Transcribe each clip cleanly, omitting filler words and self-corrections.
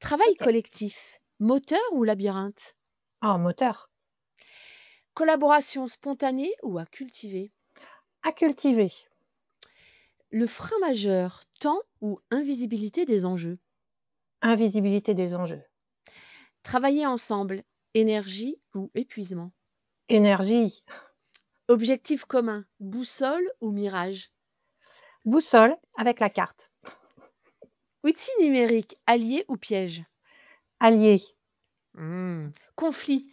Travail OK. collectif, moteur ou labyrinthe? En moteur. Collaboration spontanée ou à cultiver? À cultiver. Le frein majeur, temps ou invisibilité des enjeux? Invisibilité des enjeux. Travailler ensemble, énergie ou épuisement? Énergie. Objectif commun, boussole ou mirage? Boussole avec la carte. Outil numérique, allié ou piège? Allié. Conflit,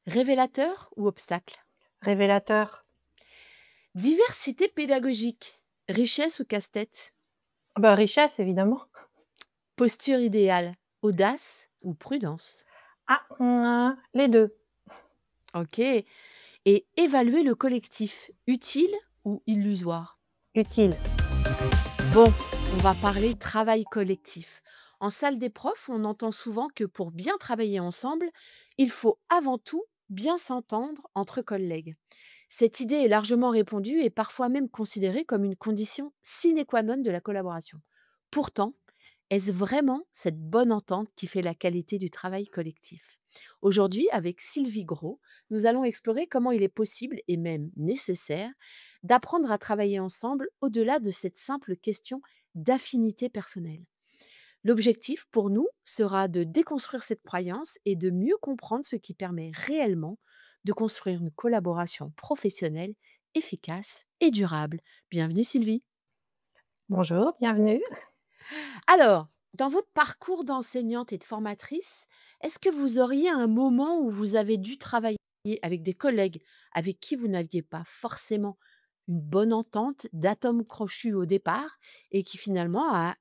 révélateur ou obstacle? Révélateur. Diversité pédagogique, richesse ou casse-tête? Bah, richesse évidemment. Posture idéale, audace ou prudence? Ah, les 2. OK. Et évaluer le collectif, utile ou illusoire? Utile. Bon, on va parler travail collectif. En salle des profs, on entend souvent que pour bien travailler ensemble, il faut avant tout bien s'entendre entre collègues. Cette idée est largement répandue et parfois même considérée comme une condition sine qua non de la collaboration. Pourtant, est-ce vraiment cette bonne entente qui fait la qualité du travail collectif? Aujourd'hui, avec Sylvie Gros, nous allons explorer comment il est possible et même nécessaire d'apprendre à travailler ensemble au-delà de cette simple question d'affinité personnelle. L'objectif pour nous sera de déconstruire cette croyance et de mieux comprendre ce qui permet réellement de construire une collaboration professionnelle efficace et durable. Bienvenue Sylvie. Bonjour, bienvenue. Alors, dans votre parcours d'enseignante et de formatrice, est-ce que vous auriez un moment où vous avez dû travailler avec des collègues avec qui vous n'aviez pas forcément une bonne entente, d'atomes crochus au départ, et qui finalement a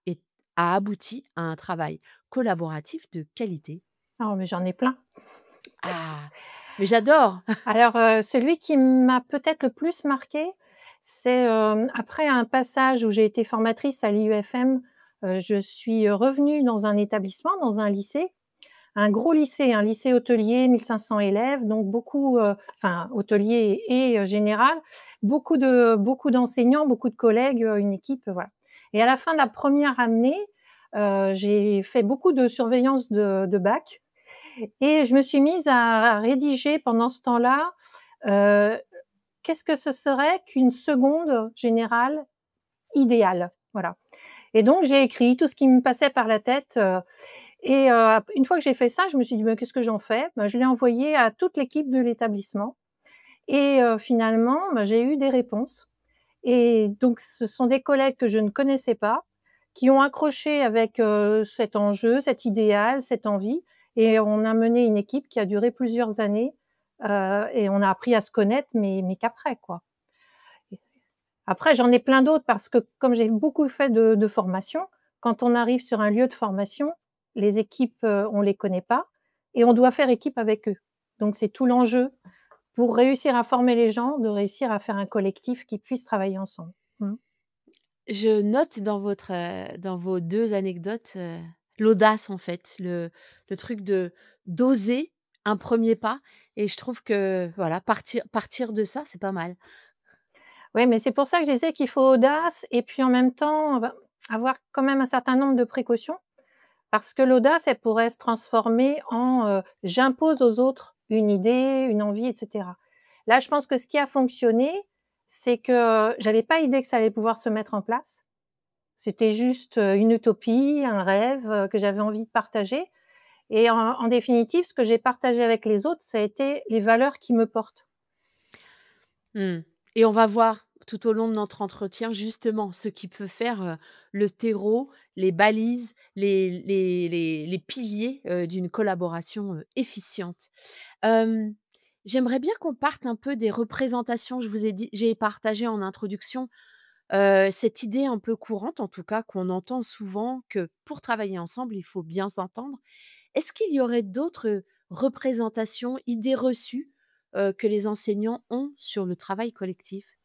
abouti à un travail collaboratif de qualité? Oh, mais j'en ai plein. Ah, mais j'adore! Alors, celui qui m'a peut-être le plus marqué, c'est, après un passage où j'ai été formatrice à l'IUFM, je suis revenue dans un établissement, dans un lycée, un gros lycée, un lycée hôtelier, 1 500 élèves, donc beaucoup, enfin hôtelier et général, beaucoup d'enseignants, beaucoup de collègues, une équipe, voilà. Et à la fin de la première année, j'ai fait beaucoup de surveillance de bac et je me suis mise à rédiger pendant ce temps-là, heu, qu'est-ce que ce serait qu'une seconde générale idéale? Voilà. Et donc j'ai écrit tout ce qui me passait par la tête, et une fois que j'ai fait ça, je me suis dit: «Mais qu'est-ce que j'en fais?» Bah, je l'ai envoyé à toute l'équipe de l'établissement et finalement, bah, j'ai eu des réponses et donc ce sont des collègues que je ne connaissais pas, qui ont accroché avec, cet enjeu, cet idéal, cette envie et on a mené une équipe qui a duré plusieurs années, et on a appris à se connaître mais qu'après, quoi. Après, j'en ai plein d'autres parce que comme j'ai beaucoup fait de formation, quand on arrive sur un lieu de formation, les équipes, on les connaît pas et on doit faire équipe avec eux. Donc c'est tout l'enjeu pour réussir à former les gens, de réussir à faire un collectif qui puisse travailler ensemble. Mmh. Je note dans vos 2 anecdotes, l'audace en fait, le truc de d'oser un premier pas, et je trouve que voilà, partir de ça, c'est pas mal. Ouais, mais c'est pour ça que je disais qu'il faut audace et puis en même temps, bah, avoir quand même un certain nombre de précautions parce que l'audace, elle pourrait se transformer en, «j'impose aux autres une idée, une envie» et cetera. Là, je pense que ce qui a fonctionné, c'est que j'avais pas idée que ça allait pouvoir se mettre en place. C'était juste, une utopie, un rêve, que j'avais envie de partager et en définitive, ce que j'ai partagé avec les autres, ça a été les valeurs qui me portent. Mmh, et on va voir tout au long de notre entretien justement ce qui peut faire, le terreau, les balises, les piliers, d'une collaboration, efficiente. Hem, J'aimerais bien qu'on parte un peu des représentations. Je vous ai dit j'ai partagé en introduction, cette idée un peu courante, en tout cas qu'on entend souvent, que pour travailler ensemble, il faut bien s'entendre. Est-ce qu'il y aurait d'autres représentations, idées reçues, que les enseignants ont sur le travail collectif?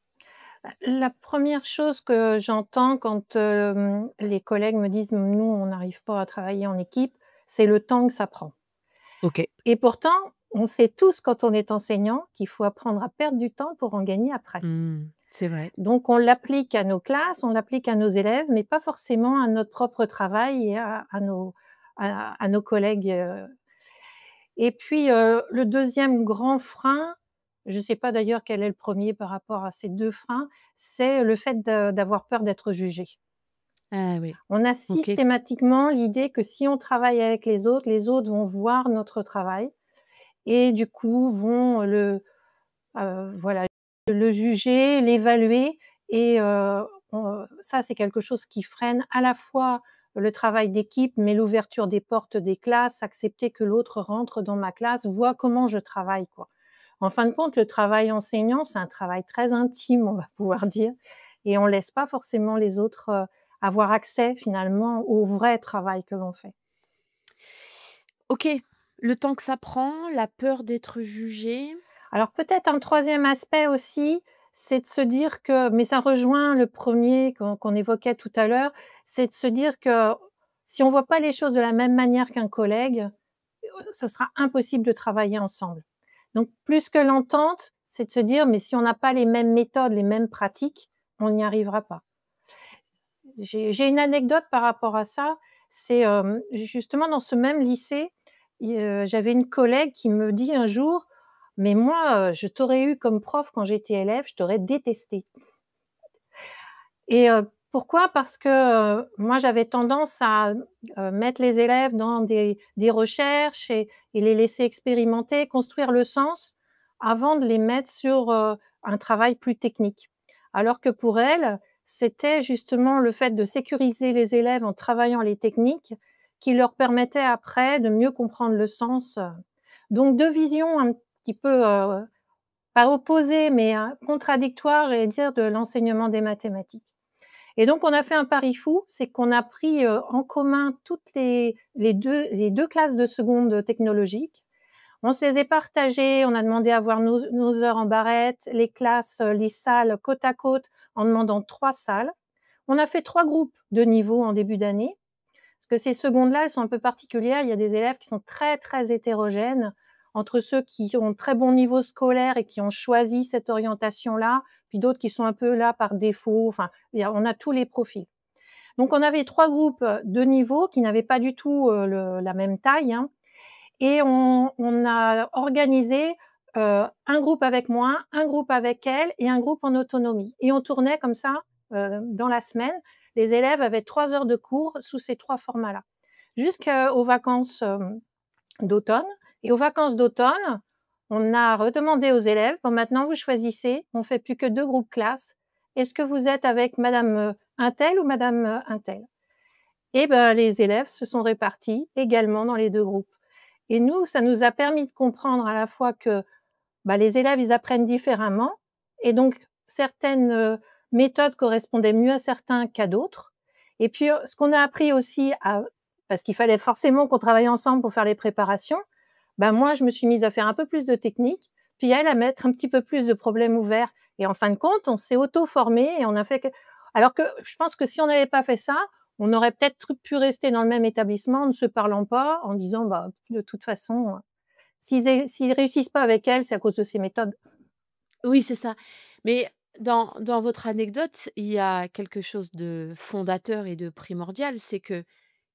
La première chose que j'entends quand, les collègues me disent: «Nous, on n'arrive pas à travailler en équipe», c'est le temps que ça prend OK. et pourtant, on sait tous quand on est enseignant qu'il faut apprendre à perdre du temps pour en gagner après. Mmh, c'est vrai. Donc on l'applique à nos classes, on l'applique à nos élèves, mais pas forcément à notre propre travail et à nos à nos collègues, et puis, le deuxième grand frein, je ne sais pas d'ailleurs quel est le premier par rapport à ces 2 freins, c'est le fait d'avoir peur d'être jugé. Ah oui, On a OK. systématiquement l'idée que si on travaille avec les autres vont voir notre travail et du coup vont voilà, le juger, l'évaluer et ça, c'est quelque chose qui freine à la fois le travail d'équipe, mais l'ouverture des portes des classes, accepter que l'autre rentre dans ma classe, voit comment je travaille, quoi. En fin de compte, le travail enseignant, c'est un travail très intime, on va pouvoir dire, et on laisse pas forcément les autres, avoir accès finalement au vrai travail que l'on fait. OK, le temps que ça prend, la peur d'être jugé. Alors peut-être un troisième aspect aussi, c'est de se dire que mais ça rejoint le premier qu'on évoquait tout à l'heure, c'est de se dire que si on voit pas les choses de la même manière qu'un collègue, ce sera impossible de travailler ensemble. Donc plus que l'entente, c'est de se dire: «Mais si on n'a pas les mêmes méthodes, les mêmes pratiques, on n'y arrivera pas». J'ai une anecdote par rapport à ça, c'est, justement dans ce même lycée, j'avais une collègue qui me dit un jour: «Mais moi, je t'aurais eu comme prof quand j'étais élève, je t'aurais détesté». Et pourquoi? Parce que, moi j'avais tendance à, mettre les élèves dans des recherches et les laisser expérimenter, construire le sens avant de les mettre sur, un travail plus technique. Alors que pour elle, c'était justement le fait de sécuriser les élèves en travaillant les techniques qui leur permettait après de mieux comprendre le sens. Donc 2 visions un petit peu, pas opposées mais, contradictoires, j'allais dire, de l'enseignement des mathématiques. Et donc on a fait un pari fou, c'est qu'on a pris, en commun toutes les deux classes de seconde technologique. On se les est partagées, on a demandé à voir nos heures en barrette, les classes, les salles côte à côte en demandant 3 salles. On a fait 3 groupes de niveau en début d'année, parce que ces secondes-là, elles sont un peu particulières. Il y a des élèves qui sont très, très hétérogènes, entre ceux qui ont très bon niveau scolaire et qui ont choisi cette orientation-là, puis d'autres qui sont un peu là par défaut. Enfin, on a tous les profils. Donc on avait 3 groupes, de niveau qui n'avaient pas du tout, la même taille, hein, et on a organisé, un groupe avec moi, un groupe avec elle et un groupe en autonomie et on tournait comme ça, dans la semaine. Les élèves avaient 3 heures de cours sous ces 3 formats-là, jusqu'aux vacances, d'automne. Et aux vacances d'automne, on a redemandé aux élèves: «Bon maintenant vous choisissez, on fait plus que 2 groupes classe. Est-ce que vous êtes avec madame, untel ou madame, untel?» Et ben, les élèves se sont répartis également dans les 2 groupes. Et nous, ça nous a permis de comprendre à la fois que, bah, les élèves, ils apprennent différemment et donc certaines, méthodes correspondaient mieux à certains qu'à d'autres. Et puis, ce qu'on a appris aussi à parce qu'il fallait forcément qu'on travaille ensemble pour faire les préparations, bah, moi, je me suis mise à faire un peu plus de technique, puis elle à mettre un petit peu plus de problèmes ouverts et en fin de compte, on s'est auto-formés et on a fait que alors que je pense que si on n'avait pas fait ça, on aurait peut-être pu rester dans le même établissement, ne se parlant pas, en disant: «Bah, de toute façon, s'ils réussissent pas avec elle, c'est à cause de ses méthodes». Oui, c'est ça. Mais dans votre anecdote, il y a quelque chose de fondateur et de primordial, c'est qu'il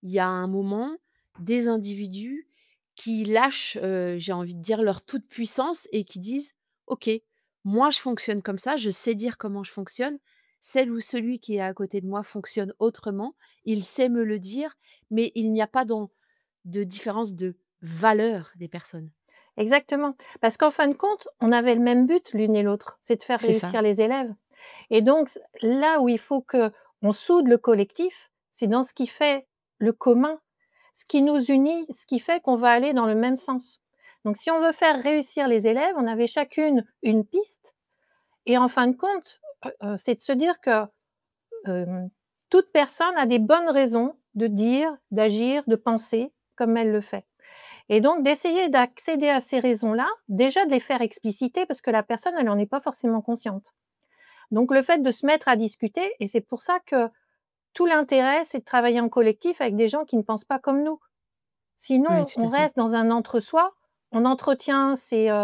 y a un moment, des individus qui lâchent, j'ai envie de dire leur toute puissance et qui disent: «OK, moi je fonctionne comme ça, je sais dire comment je fonctionne. Celle ou celui qui est à côté de moi fonctionne autrement, il sait me le dire», mais il n'y a pas de différence de valeur des personnes. Exactement, parce qu'en fin de compte, on avait le même but l'une et l'autre, c'est de faire C'est ça. réussir les élèves et donc là où il faut qu'on soude le collectif, c'est dans ce qui fait le commun, ce qui nous unit, ce qui fait qu'on va aller dans le même sens. Donc si on veut faire réussir les élèves, on avait chacune une piste et en fin de compte, c'est de se dire que, hem, toute personne a des bonnes raisons de dire, d'agir, de penser comme elle le fait. Et donc d'essayer d'accéder à ces raisons-là, déjà de les faire expliciter parce que la personne, elle en est pas forcément consciente. Donc le fait de se mettre à discuter et c'est pour ça que tout l'intérêt, c'est de travailler en collectif avec des gens qui ne pensent pas comme nous. Oui, Sinon, tout on à fait. reste dans un entre-soi, on entretient ses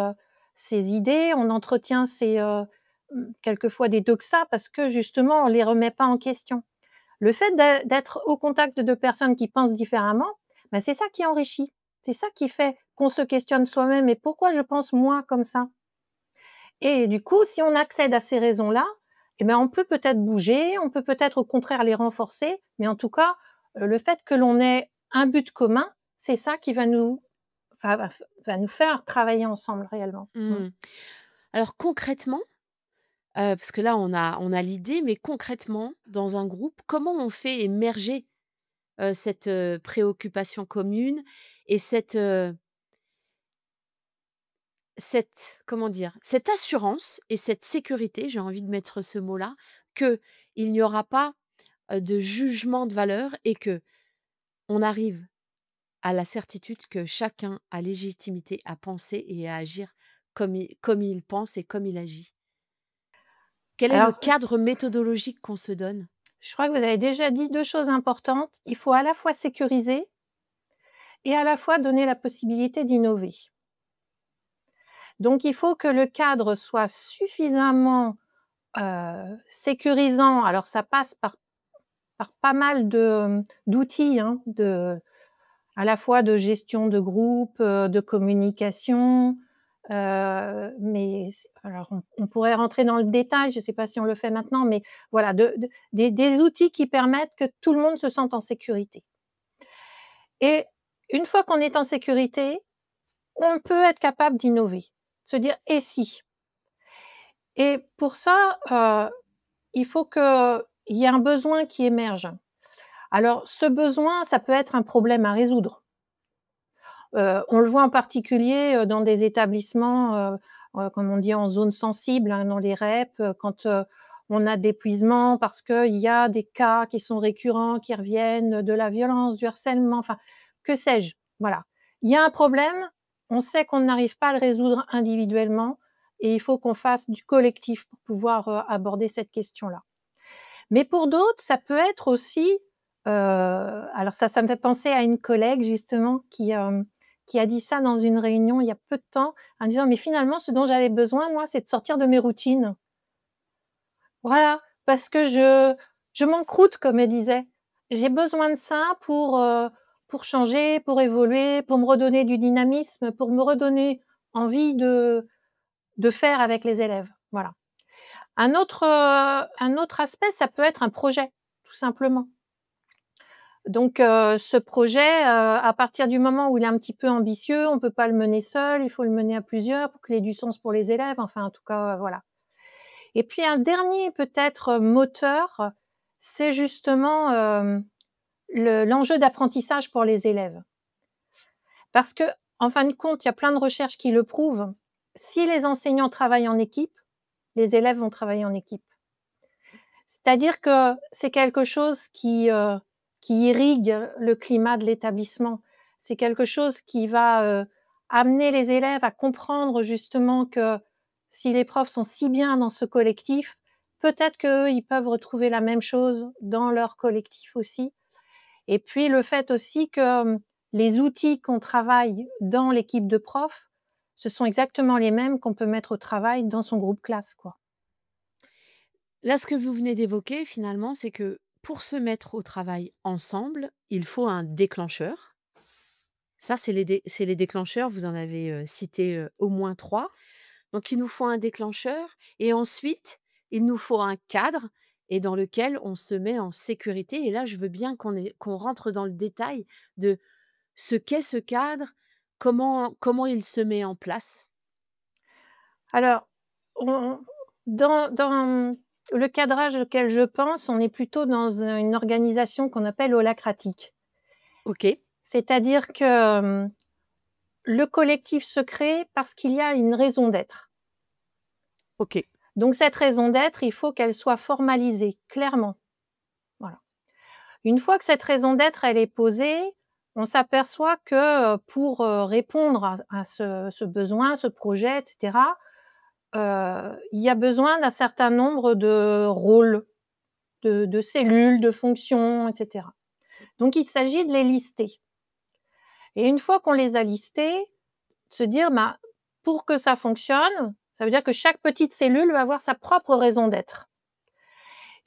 idées, on entretient quelquefois des doxas parce que justement on les remet pas en question. Le fait d'être au contact de personnes qui pensent différemment, bah, c'est ça qui enrichit. C'est ça qui fait qu'on se questionne soi-même: «Et pourquoi je pense moi comme ça?» Et du coup, si on accède à ces raisons-là, eh ben, on peut peut-être bouger, on peut peut-être au contraire les renforcer, mais en tout cas, le fait que l'on ait un but commun, c'est ça qui va nous faire travailler ensemble réellement. Mmh. Mmh. Alors concrètement, parce que là on a l'idée, mais concrètement, dans un groupe, comment on fait émerger, cette, préoccupation commune et cette comment dire? Cette assurance et cette sécurité, j'ai envie de mettre ce mot-là, qu'il n'y aura pas, de jugement de valeur et que on arrive à la certitude que chacun a légitimité à penser et à agir comme il pense et comme il agit. Quel est le Alors, cadre méthodologique qu'on se donne? je crois que vous avez déjà dit 2 choses importantes. Il faut à la fois sécuriser et à la fois donner la possibilité d'innover. Donc il faut que le cadre soit suffisamment, sécurisant. Alors ça passe par pas mal d'outils, hein, à la fois de gestion de groupe, de communication, mais alors on pourrait rentrer dans le détail, je ne sais pas si on le fait maintenant, mais voilà, des outils qui permettent que tout le monde se sente en sécurité. Et une fois qu'on est en sécurité, on peut être capable d'innover, se dire: «Et si?» Et pour ça, il faut qu'il y ait un besoin qui émerge. Alors ce besoin, ça peut être un problème à résoudre. On le voit en particulier, dans des établissements, comme on dit en zone sensible, hein, dans les REP, quand, on a d'épuisement parce qu'il y a des cas qui sont récurrents, qui reviennent, de la violence, du harcèlement, enfin, que sais-je? Voilà. Il y a un problème, on sait qu'on n'arrive pas à le résoudre individuellement et il faut qu'on fasse du collectif pour pouvoir, aborder cette question-là. Mais pour d'autres, ça peut être aussi, alors ça me fait penser à une collègue justement qui a dit ça dans une réunion il y a peu de temps, en disant: «Mais finalement ce dont j'avais besoin moi, c'est de sortir de mes routines». Voilà, parce que je m'encroute comme elle disait. J'ai besoin de ça pour changer, pour évoluer, pour me redonner du dynamisme, pour me redonner envie de faire avec les élèves. Voilà. Un autre aspect, ça peut être un projet, tout simplement. Donc ce projet, à partir du moment où il est un petit peu ambitieux, on peut pas le mener seul, il faut le mener à plusieurs pour qu'il ait du sens pour les élèves, enfin en tout cas, voilà. Et puis un dernier peut-être moteur, c'est justement, l'enjeu d'apprentissage pour les élèves. Parce qu'en fin de compte, il y a plein de recherches qui le prouvent, si les enseignants travaillent en équipe, les élèves vont travailler en équipe. C'est-à-dire que c'est quelque chose qui irrigue le climat de l'établissement. C'est quelque chose qui va, amener les élèves à comprendre justement que si les profs sont si bien dans ce collectif, peut-être qu'eux, ils peuvent retrouver la même chose dans leur collectif aussi. Et puis le fait aussi que, les outils qu'on travaille dans l'équipe de profs, ce sont exactement les mêmes qu'on peut mettre au travail dans son groupe classe, quoi. Là, ce que vous venez d'évoquer finalement, c'est que pour se mettre au travail ensemble, il faut un déclencheur. Ça, c'est les déclencheurs, vous en avez, cité, au moins 3. Donc il nous faut un déclencheur et ensuite, il nous faut un cadre et dans lequel on se met en sécurité et là, je veux bien qu'on rentre dans le détail de ce qu'est ce cadre, comment il se met en place. Alors, on dans le cadrage auquel je pense, on est plutôt dans une organisation qu'on appelle holacratique. OK, C'est-à-dire que, le collectif se crée parce qu'il y a une raison d'être. OK. Donc cette raison d'être, il faut qu'elle soit formalisée, clairement. Voilà. Une fois que cette raison d'être, elle est posée, on s'aperçoit que, pour, répondre à ce besoin, ce projet et cetera, il y a besoin d'un certain nombre de rôles, de cellules, de fonctions et cetera. Donc il s'agit de les lister et une fois qu'on les a listés, se dire: «Bah, pour que ça fonctionne, ça veut dire que chaque petite cellule va avoir sa propre raison d'être».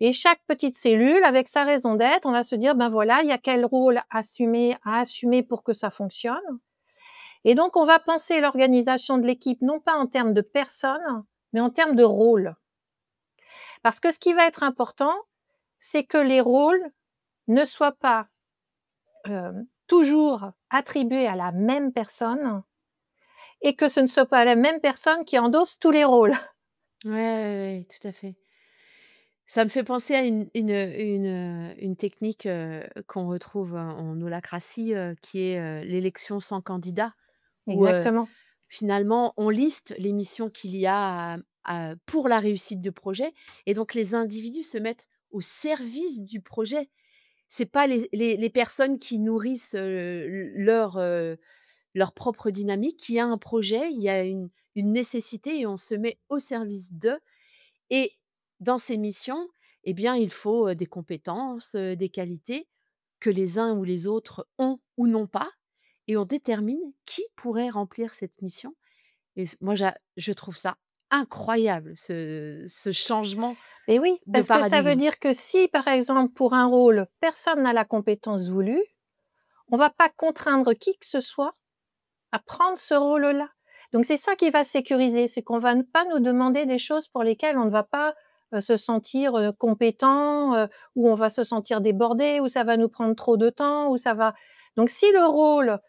Et chaque petite cellule, avec sa raison d'être, on va se dire, ben voilà, il y a quel rôle à assumer pour que ça fonctionne. Et donc, on va penser l'organisation de l'équipe, non pas en termes de personnes, mais en termes de rôles. Parce que ce qui va être important, c'est que les rôles ne soient pas toujours attribués à la même personne et que ce ne soit pas la même personne qui endosse tous les rôles. Ouais, ouais, ouais, tout à fait. Ça me fait penser à une technique, qu'on retrouve en holacratie, qui est, l'élection sans candidat où, Exactement. finalement, on liste les missions qu'il y a pour la réussite du projet et donc les individus se mettent au service du projet. C'est pas les personnes qui nourrissent, leur propre dynamique. Il y a un projet, il y a une nécessité et on se met au service d'eux et dans ces missions, eh bien, il faut, des compétences, des qualités que les uns ou les autres ont ou n'ont pas et on détermine qui pourrait remplir cette mission et moi je trouve ça incroyable ce changement Et oui, de parce que ça veut paradigme. dire que si, par exemple, pour un rôle, personne n'a la compétence voulue, on va pas contraindre qui que ce soit à prendre ce rôle-là. Donc c'est ça qui va sécuriser, c'est qu'on va ne pas nous demander des choses pour lesquelles on ne va pas, se sentir, compétent, où on va se sentir débordé, où ça va nous prendre trop de temps, où ça va donc si le rôle,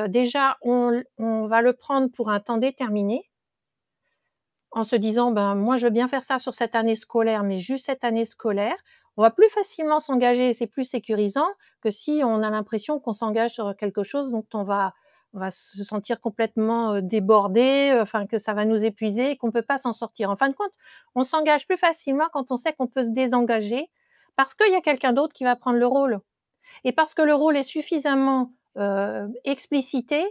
déjà on va le prendre pour un temps déterminé, en se disant: «Ben, moi je veux bien faire ça sur cette année scolaire, mais juste cette année scolaire», on va plus facilement s'engager et c'est plus sécurisant que si on a l'impression qu'on s'engage sur quelque chose dont on va se sentir complètement, débordé, enfin que ça va nous épuiser et qu'on peut pas s'en sortir. En fin de compte, on s'engage plus facilement quand on sait qu'on peut se désengager parce qu'il y a quelqu'un d'autre qui va prendre le rôle et parce que le rôle est suffisamment, explicité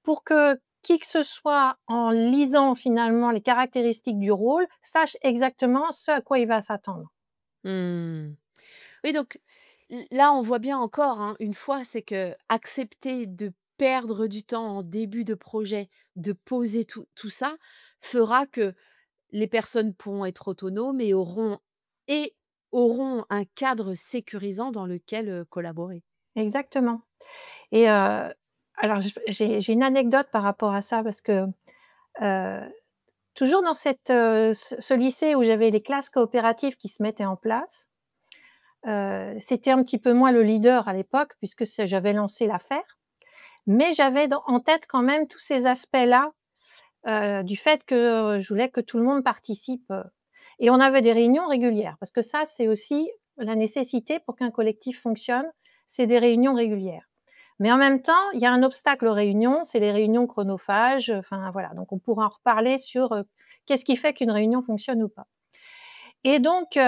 pour que qui que ce soit, en lisant finalement les caractéristiques du rôle, sache exactement ce à quoi il va s'attendre. Mmh. Oui, donc là, on voit bien encore, hein, une fois, c'est que accepter de perdre du temps en début de projet, de poser tout ça, fera que les personnes pourront être autonomes et auront un cadre sécurisant dans lequel, collaborer. Exactement et alors j'ai une anecdote par rapport à ça parce que, heu, toujours dans ce lycée où j'avais les classes coopératives qui se mettaient en place, c'était un petit peu moi le leader à l'époque puisque j'avais lancé l'affaire. Mais j'avais en tête quand même tous ces aspects-là, du fait que, je voulais que tout le monde participe, et on avait des réunions régulières parce que ça, c'est aussi la nécessité pour qu'un collectif fonctionne, c'est des réunions régulières. Mais en même temps, il y a un obstacle aux réunions, c'est les réunions chronophages, enfin voilà, donc on pourra en reparler sur, qu'est-ce qui fait qu'une réunion fonctionne ou pas. Et donc,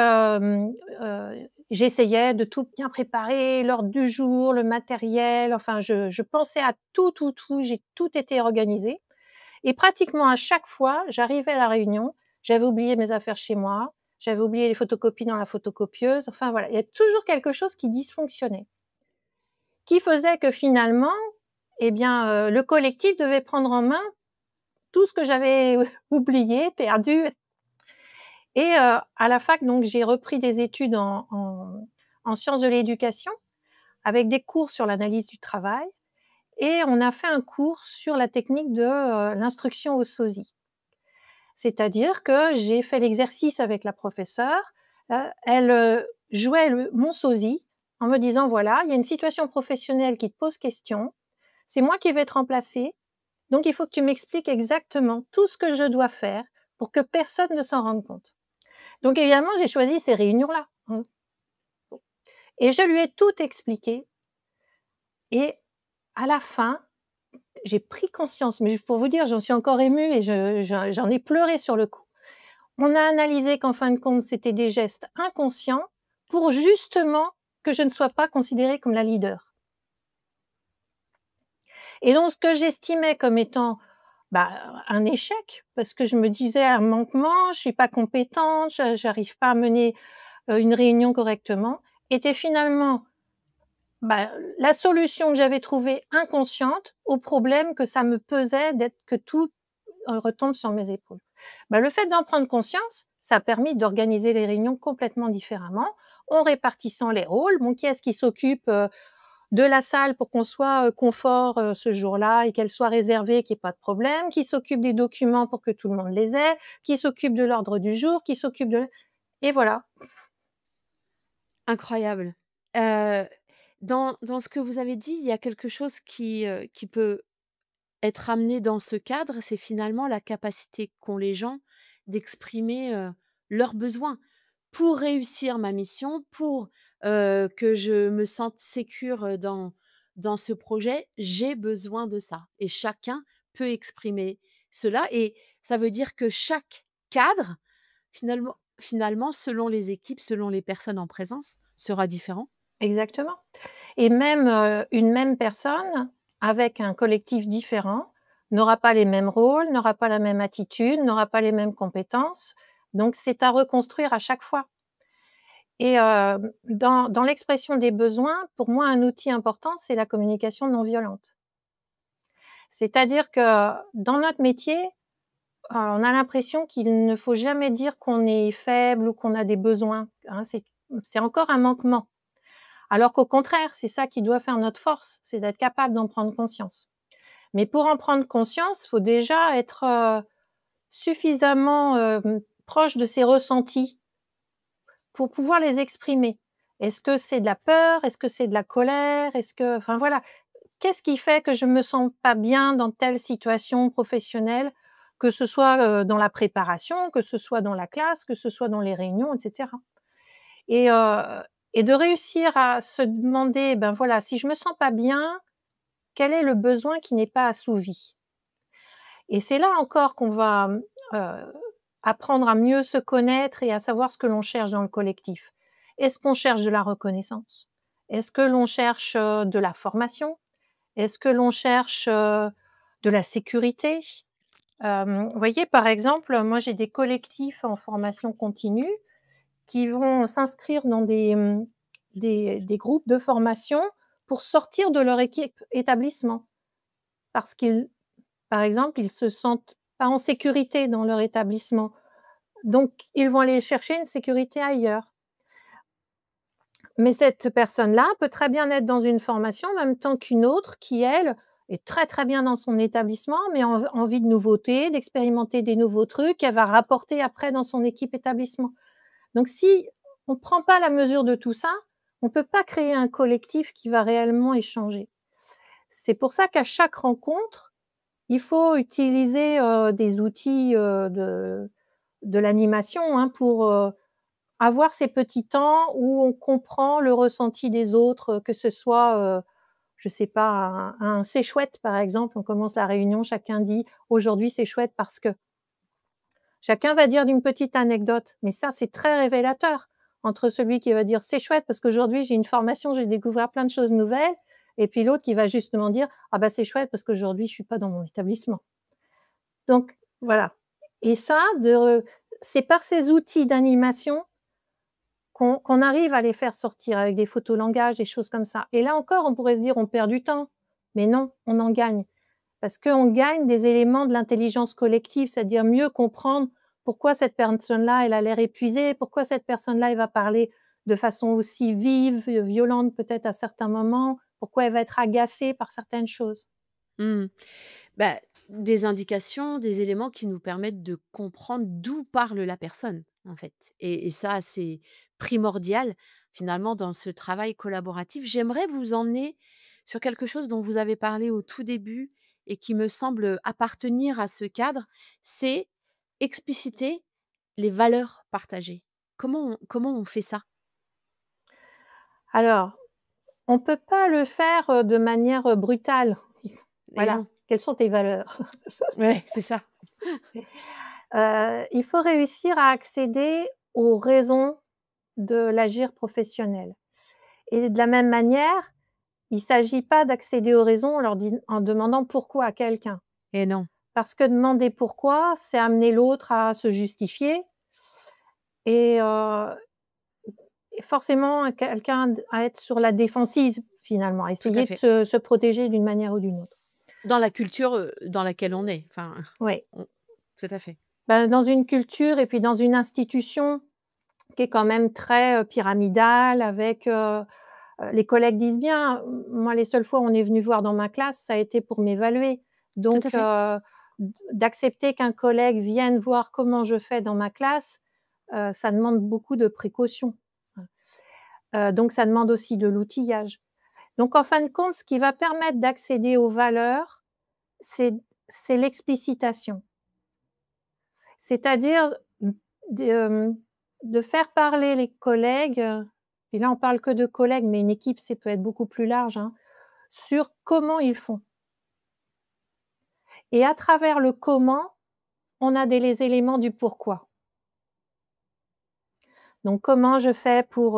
j'essayais de tout bien préparer, l'ordre du jour, le matériel, enfin je pensais à tout, tout, tout, j'ai tout été organisé et pratiquement à chaque fois, j'arrivais à la réunion, j'avais oublié mes affaires chez moi, j'avais oublié les photocopies dans la photocopieuse, enfin voilà, il y a toujours quelque chose qui dysfonctionnait. Qui faisait que finalement, eh bien, le collectif devait prendre en main tout ce que j'avais oublié, perdu. Et à la fac, donc j'ai repris des études en sciences de l'éducation avec des cours sur l'analyse du travail et on a fait un cours sur la technique de, l'instruction au sosie. C'est-à-dire que j'ai fait l'exercice avec la professeure, elle, jouait mon sosie en me disant: «Voilà, il y a une situation professionnelle qui te pose question, c'est moi qui vais te remplacer, donc il faut que tu m'expliques exactement tout ce que je dois faire pour que personne ne s'en rende compte». Donc évidemment, j'ai choisi ces réunions-là, mmh, et je lui ai tout expliqué et à la fin, j'ai pris conscience, mais pour vous dire, j'en suis encore émue et j'en ai pleuré sur le coup. On a analysé qu'en fin de compte, c'était des gestes inconscients pour justement que je ne sois pas considérée comme la leader. Et donc ce que j'estimais comme étant, bah, un échec, parce que je me disais: «Un manquement, je suis pas compétente, j'arrive pas à mener, une réunion correctement», était finalement, bah, la solution que j'avais trouvée inconsciente au problème que ça me pesait d'être que tout, retombe sur mes épaules. Bah, le fait d'en prendre conscience, ça a permis d'organiser les réunions complètement différemment, en répartissant les rôles. Bon, qui est-ce qui s'occupe de la salle pour qu'on soit confort ce jour-là et qu'elle soit réservée, qu'il n'y ait pas de problème, qui s'occupe des documents pour que tout le monde les ait, qui s'occupe de l'ordre du jour, qui s'occupe de... Et voilà. Incroyable. Dans ce que vous avez dit, il y a quelque chose qui peut être amené dans ce cadre, c'est finalement la capacité qu'ont les gens d'exprimer, leurs besoins. Pour réussir ma mission, pour, que je me sente sécure, dans ce projet, j'ai besoin de ça et chacun peut exprimer cela et ça veut dire que chaque cadre, finalement, selon les équipes, selon les personnes en présence, sera différent? Exactement. Et même une même personne avec un collectif différent n'aura pas les mêmes rôles, n'aura pas la même attitude, n'aura pas les mêmes compétences. Donc c'est à reconstruire à chaque fois. Et dans l'expression des besoins, pour moi, un outil important, c'est la communication non violente. C'est-à-dire que dans notre métier, on a l'impression qu'il ne faut jamais dire qu'on est faible ou qu'on a des besoins, hein. C'est encore un manquement. Alors qu'au contraire, c'est ça qui doit faire notre force, c'est d'être capable d'en prendre conscience. Mais pour en prendre conscience, il faut déjà être suffisamment proche de ses ressentis pour pouvoir les exprimer. Est-ce que c'est de la peur? Est-ce que c'est de la colère? Enfin voilà, qu'est-ce qui fait que je me sens pas bien dans telle situation professionnelle, que ce soit dans la préparation, que ce soit dans la classe, que ce soit dans les réunions, etc. Et, et de réussir à se demander, ben voilà, si je me sens pas bien, quel est le besoin qui n'est pas assouvi? Et c'est là encore qu'on va apprendre à mieux se connaître et à savoir ce que l'on cherche dans le collectif. Est-ce qu'on cherche de la reconnaissance? Est-ce que l'on cherche de la formation? Est-ce que l'on cherche de la sécurité? Vous voyez, par exemple, moi j'ai des collectifs en formation continue qui vont s'inscrire dans des groupes de formation pour sortir de leur établissement. Parce qu'ils, par exemple, ils se sentent pas en sécurité dans leur établissement. Donc, ils vont aller chercher une sécurité ailleurs. Mais cette personne-là peut très bien être dans une formation en même temps qu'une autre qui, elle, est très, très bien dans son établissement, mais envie de nouveautés, d'expérimenter des nouveaux trucs, qu'elle va rapporter après dans son équipe établissement. Donc, si on ne prend pas la mesure de tout ça, on ne peut pas créer un collectif qui va réellement échanger. C'est pour ça qu'à chaque rencontre, il faut utiliser des outils de l'animation hein, pour avoir ces petits temps où on comprend le ressenti des autres, que ce soit, je sais pas, un c'est chouette par exemple, on commence la réunion, chacun dit aujourd'hui c'est chouette parce que chacun va dire d'une petite anecdote, mais ça c'est très révélateur entre celui qui va dire c'est chouette parce qu'aujourd'hui j'ai une formation, je vais découvrir plein de choses nouvelles, et puis l'autre qui va justement dire ah bah c'est chouette parce qu'aujourd'hui je suis pas dans mon établissement. Donc voilà. Et ça, c'est par ces outils d'animation qu'on arrive à les faire sortir avec des photolangages, des choses comme ça. Et là encore, on pourrait se dire on perd du temps, mais non, on en gagne. Parce qu'on gagne des éléments de l'intelligence collective, c'est-à-dire mieux comprendre pourquoi cette personne-là, elle a l'air épuisée, pourquoi cette personne-là, elle va parler de façon aussi vive, violente peut-être à certains moments, pourquoi elle va être agacée par certaines choses. Mmh. Bah, des indications, des éléments qui nous permettent de comprendre d'où parle la personne, en fait et ça, c'est primordial, finalement, dans ce travail collaboratif. J'aimerais vous emmener sur quelque chose dont vous avez parlé au tout début et qui me semble appartenir à ce cadre, c'est expliciter les valeurs partagées. Comment on fait ça? Alors, on peut pas le faire de manière brutale. Et Voilà, non. quelles sont tes valeurs? Ouais, c'est ça. Il faut réussir à accéder aux raisons de l'agir professionnel. Et de la même manière, il s'agit pas d'accéder aux raisons en demandant pourquoi à quelqu'un. Et non. Parce que demander pourquoi, c'est amener l'autre à se justifier et forcément quelqu'un à être sur la défensive finalement, à Tout à essayer de fait. se protéger d'une manière ou d'une autre. Dans la culture, dans laquelle on est, enfin, Oui. on tout à fait. Bah, dans une culture et puis dans une institution qui est quand même très, pyramidal avec, les collègues disent bien, moi les seules fois où on est venu voir dans ma classe, ça a été pour m'évaluer. Tout à Donc, fait. d'accepter qu'un collègue vienne voir comment je fais dans ma classe, ça demande beaucoup de précautions. Donc ça demande aussi de l'outillage. Donc en fin de compte, ce qui va permettre d'accéder aux valeurs, c'est c'est l'explicitation. C'est-à-dire de, de faire parler les collègues, et là on parle que de collègues, mais une équipe, ça peut être beaucoup plus large, hein, sur comment ils font. Et à travers le comment, on a des les éléments du pourquoi. Donc comment je fais pour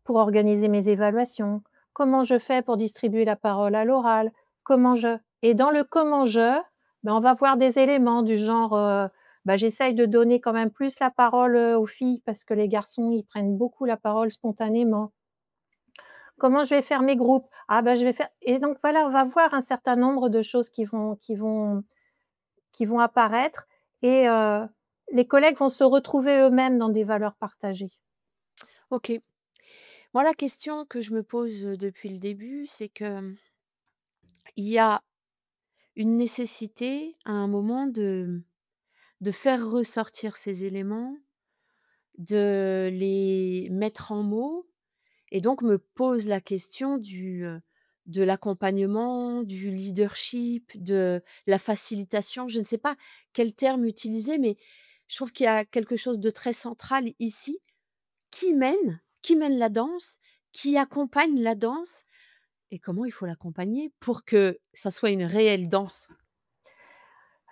organiser mes évaluations? Comment je fais pour distribuer la parole à l'oral? Comment je et dans le comment je, ben, on va voir des éléments du genre, bah, j'essaye de donner quand même plus la parole, aux filles parce que les garçons, ils prennent beaucoup la parole spontanément. Comment je vais faire mes groupes? Ah bah, je vais faire et donc voilà, on va voir un certain nombre de choses qui vont apparaître et les collègues vont se retrouver eux-mêmes dans des valeurs partagées. OK. Moi, la question que je me pose, depuis le début, c'est que, il y a une nécessité à un moment de faire ressortir ces éléments, de les mettre en mots et donc me pose la question de l'accompagnement, du leadership, de la facilitation. Je ne sais pas quel terme utiliser, mais je trouve qu'il y a quelque chose de très central ici. Qui mène la danse? Qui accompagne la danse? Et comment il faut l'accompagner pour que ça soit une réelle danse?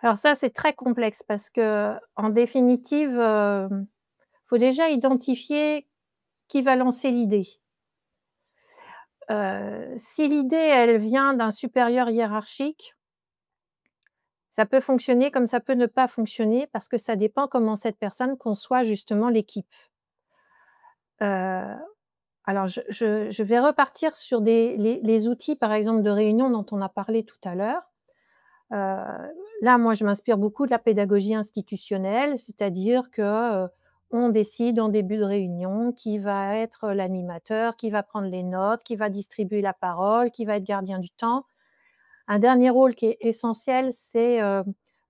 Alors ça, c'est très complexe parce qu'en définitive, faut déjà identifier qui va lancer l'idée. Si l'idée, elle vient d'un supérieur hiérarchique, ça peut fonctionner comme ça peut ne pas fonctionner parce que ça dépend comment cette personne conçoit justement l'équipe. Heu, alors je vais repartir sur des les outils, par exemple, de réunion dont on a parlé tout à l'heure. Là, moi, je m'inspire beaucoup de la pédagogie institutionnelle, c'est-à-dire que, on décide en début de réunion qui va être l'animateur, qui va prendre les notes, qui va distribuer la parole, qui va être gardien du temps. Un dernier rôle qui est essentiel, c'est,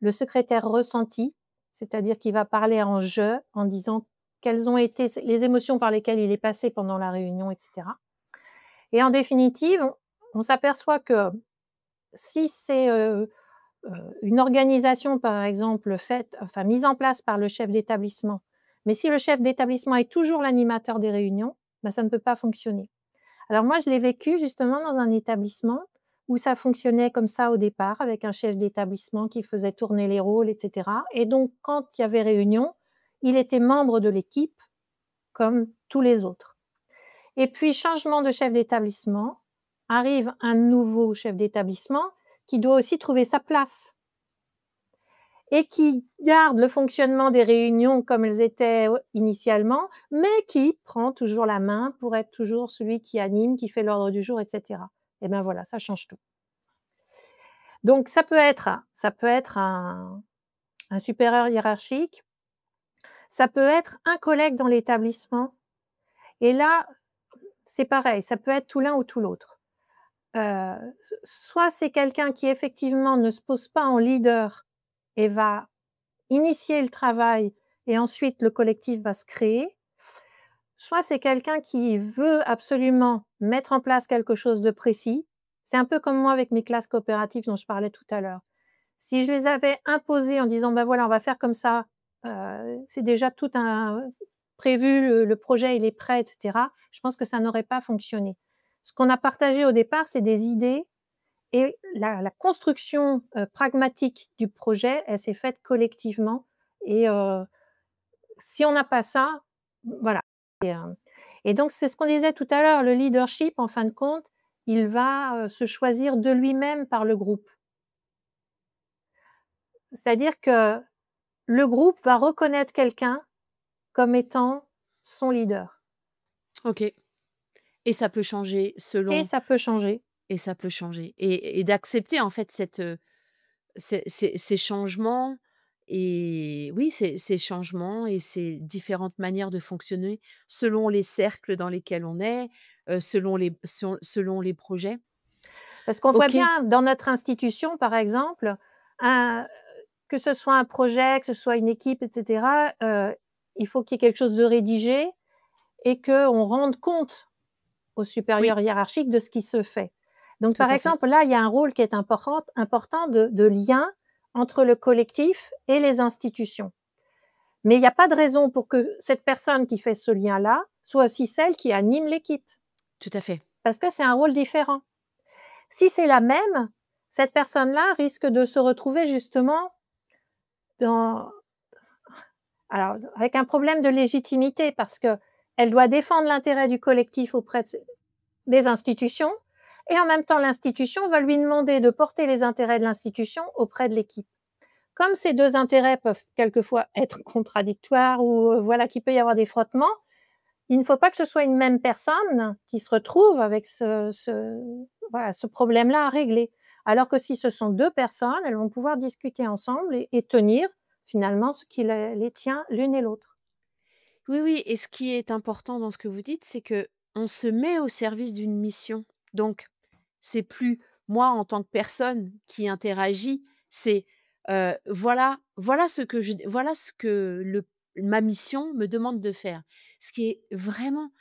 le secrétaire ressenti, c'est-à-dire qu'il va parler en «je», en disant quelles ont été les émotions par lesquelles il est passé pendant la réunion et cetera et en définitive, on s'aperçoit que si c'est, une organisation, par exemple, faite enfin mise en place par le chef d'établissement, mais si le chef d'établissement est toujours l'animateur des réunions, bah, ça ne peut pas fonctionner. Alors moi, je l'ai vécu justement dans un établissement où ça fonctionnait comme ça au départ, avec un chef d'établissement qui faisait tourner les rôles et cetera et donc quand il y avait réunion, il était membre de l'équipe comme tous les autres et puis changement de chef d'établissement, arrive un nouveau chef d'établissement qui doit aussi trouver sa place et qui garde le fonctionnement des réunions comme elles étaient initialement, mais qui prend toujours la main pour être toujours celui qui anime, qui fait l'ordre du jour et cetera. Et ben voilà, ça change tout. Donc ça peut être un supérieur hiérarchique, ça peut être un collègue dans l'établissement et là, c'est pareil, ça peut être tout l'un ou tout l'autre. Heu, soit c'est quelqu'un qui effectivement ne se pose pas en leader et va initier le travail et ensuite le collectif va se créer. Soit c'est quelqu'un qui veut absolument mettre en place quelque chose de précis. C'est un peu comme moi avec mes classes coopératives dont je parlais tout à l'heure. Si je les avais imposées en disant: «Bah, voilà, on va faire comme ça», c'est déjà tout un prévu, le projet il est prêt et cetera, je pense que ça n'aurait pas fonctionné. Ce qu'on a partagé au départ, c'est des idées et la construction, pragmatique du projet, elle s'est faite collectivement et si on n'a pas ça, voilà et donc c'est ce qu'on disait tout à l'heure, le leadership en fin de compte, il va, se choisir de lui-même par le groupe. C'est-à-dire que le groupe va reconnaître quelqu'un comme étant son leader OK, et ça peut changer et selon ça peut changer. et ça peut changer et d'accepter en fait ces changements et oui, ces changements et ces différentes manières de fonctionner selon les cercles dans lesquels on est, selon les projets. Parce qu'on voit OK, bien dans notre institution, par exemple, un que ce soit un projet, que ce soit une équipe et cetera, il faut qu'il y ait quelque chose de rédigé et qu'on rende compte aux oui, supérieurs hiérarchiques de ce qui se fait. Donc tout par à fait. exemple, là, il y a un rôle qui est important de lien entre le collectif et les institutions. Mais il n'y a pas de raison pour que cette personne qui fait ce lien-là soit aussi celle qui anime l'équipe, Tout à fait. parce que c'est un rôle différent. Si c'est la même, cette personne-là risque de se retrouver justement dans alors avec un problème de légitimité parce qu'elle doit défendre l'intérêt du collectif auprès des institutions et en même temps l'institution va lui demander de porter les intérêts de l'institution auprès de l'équipe. Comme ces 2 intérêts peuvent quelquefois être contradictoires ou voilà qu'il peut y avoir des frottements, il ne faut pas que ce soit une même personne qui se retrouve avec ce problème-là à régler. Alors que si ce sont 2 personnes, elles vont pouvoir discuter ensemble et tenir finalement ce qui les tient l'une et l'autre. Oui, oui, et ce qui est important dans ce que vous dites, c'est que on se met au service d'une mission. Donc, c'est plus moi en tant que personne qui interagit, c'est, voilà ce que le ma mission me demande de faire. Ce qui est vraiment,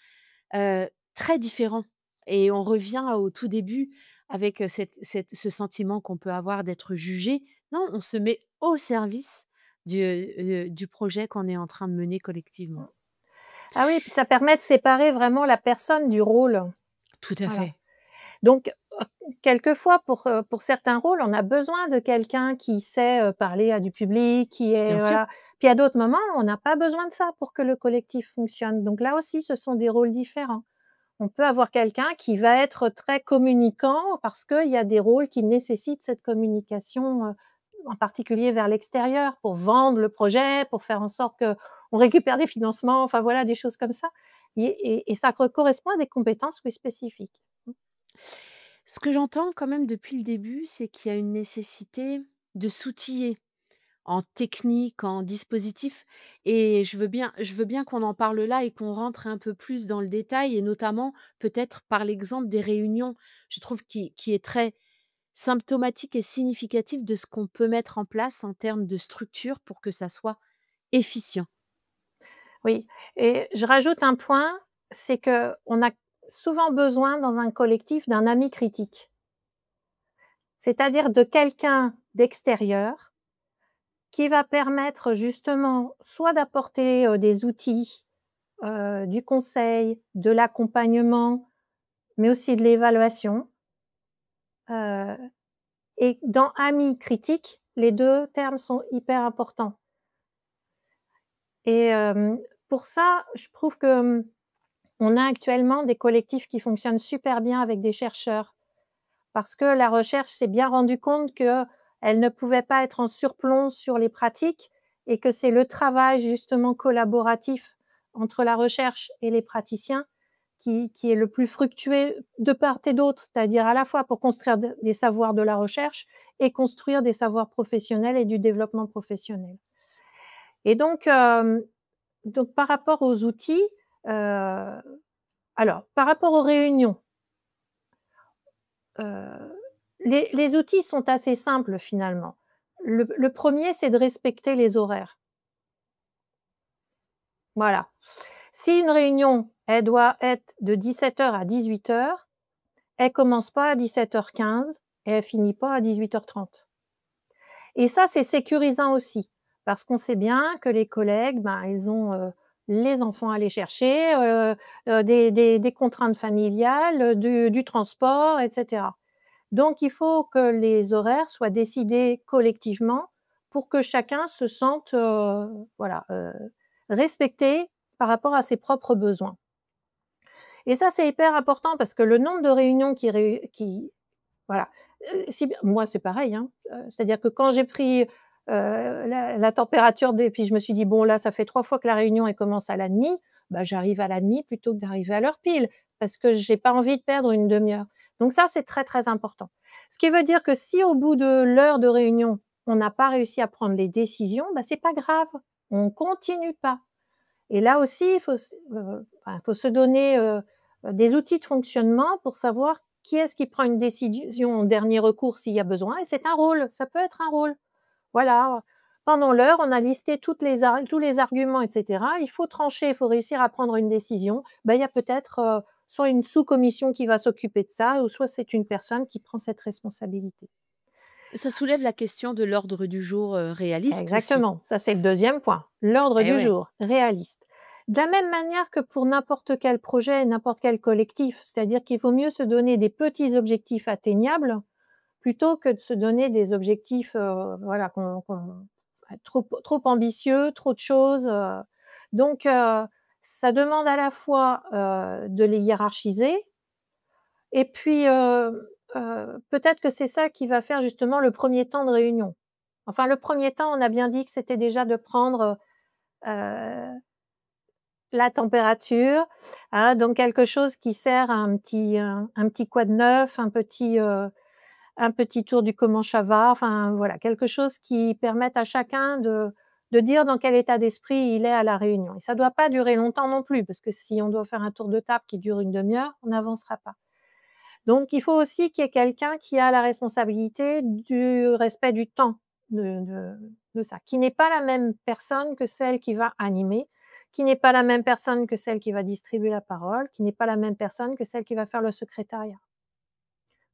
très différent, et on revient au tout début avec, ce sentiment qu'on peut avoir d'être jugé. Non, on se met au service du projet qu'on est en train de mener collectivement. Ah oui, puis ça permet de séparer vraiment la personne du rôle. Tout à Voilà. fait. Donc, quelquefois pour certains rôles, on a besoin de quelqu'un qui sait, parler à du public, qui est Bien sûr. voilà. Puis à d'autres moments, on n'a pas besoin de ça pour que le collectif fonctionne. Donc là aussi, ce sont des rôles différents. On peut avoir quelqu'un qui va être très communicant parce qu'il y a des rôles qui nécessitent cette communication, en particulier vers l'extérieur pour vendre le projet, pour faire en sorte qu'on récupère des financements, enfin voilà, des choses comme ça. Et ça correspond à des compétences, oui, spécifiques. Ce que j'entends quand même depuis le début, c'est qu'il y a une nécessité de s'outiller en technique, en dispositif, et je veux bien qu'on en parle là et qu'on rentre un peu plus dans le détail, et notamment peut-être par l'exemple des réunions. Je trouve qui est très symptomatique et significatif de ce qu'on peut mettre en place en termes de structure pour que ça soit efficient. Oui, et je rajoute un point, c'est qu'on a souvent besoin dans un collectif d'un ami critique. C'est-à-dire de quelqu'un d'extérieur qui va permettre justement soit d'apporter, des outils, du conseil, de l'accompagnement, mais aussi de l'évaluation, heu et dans ami critique, les 2 termes sont hyper importants et pour ça, je trouve que, on a actuellement des collectifs qui fonctionnent super bien avec des chercheurs. Parce que la recherche s'est bien rendue compte qu'elle ne pouvait pas être en surplomb sur les pratiques et que c'est le travail justement collaboratif entre la recherche et les praticiens qui est le plus fructueux de part et d'autre, c'est-à-dire à la fois pour construire des savoirs de la recherche et construire des savoirs professionnels et du développement professionnel. Et donc par rapport aux outils, heu, alors par rapport aux réunions, Heu, les outils sont assez simples finalement. Le 1er, c'est de respecter les horaires. Voilà. Si une réunion, elle doit être de 17h à 18h, elle commence pas à 17h15 et elle finit pas à 18h30. Et ça, c'est sécurisant aussi, parce qu'on sait bien que les collègues, ben, ils ont, les enfants à aller chercher, des contraintes familiales, du transport et cetera. Donc il faut que les horaires soient décidés collectivement pour que chacun se sente, voilà, respecté par rapport à ses propres besoins. Et ça, c'est hyper important parce que le nombre de réunions qui voilà, si moi, c'est pareil, hein, c'est-à-dire que quand j'ai pris, la température des puis je me suis dit: «Bon là, ça fait 3 fois que la réunion, elle commence à 1h30», bah, j'arrive à 1h30 plutôt que d'arriver à l'heure pile, parce que j'ai pas envie de perdre une demi heure. Donc ça, c'est très, très important. Ce qui veut dire que si au bout de l'heure de réunion, on n'a pas réussi à prendre les décisions, bah, c'est pas grave, on continue pas. Et là aussi, il faut faut se donner, des outils de fonctionnement pour savoir qui est-ce qui prend une décision en dernier recours s'il y a besoin, et c'est un rôle, ça peut être un rôle. Voilà, pendant l'heure, on a listé tous les arguments, et cetera. Il faut trancher, il faut réussir à prendre une décision. Ben, il y a peut-être, soit une sous-commission qui va s'occuper de ça, ou soit c'est une personne qui prend cette responsabilité. Ça soulève la question de l'ordre du jour, réaliste aussi. Exactement, ça c'est le deuxième point, l'ordre Eh du ouais. jour, réaliste. De la même manière que pour n'importe quel projet, n'importe quel collectif, c'est-à-dire qu'il vaut mieux se donner des petits objectifs atteignables plutôt que de se donner des objectifs, voilà, trop ambitieux, trop de choses, donc ça demande à la fois, de les hiérarchiser, et puis, peut-être que c'est ça qui va faire justement le premier temps de réunion. Enfin, le premier temps, on a bien dit que c'était déjà de prendre, la température, hein, donc quelque chose qui sert à un petit quoi de neuf, un petit tour du comment ça va, enfin voilà, quelque chose qui permette à chacun de dire dans quel état d'esprit il est à la réunion, et ça doit pas durer longtemps non plus, parce que si on doit faire un tour de table qui dure une demi-heure, on n'avancera pas. Donc il faut aussi qu'il y ait quelqu'un qui a la responsabilité du respect du temps de ça, qui n'est pas la même personne que celle qui va animer, qui n'est pas la même personne que celle qui va distribuer la parole, qui n'est pas la même personne que celle qui va faire le secrétariat.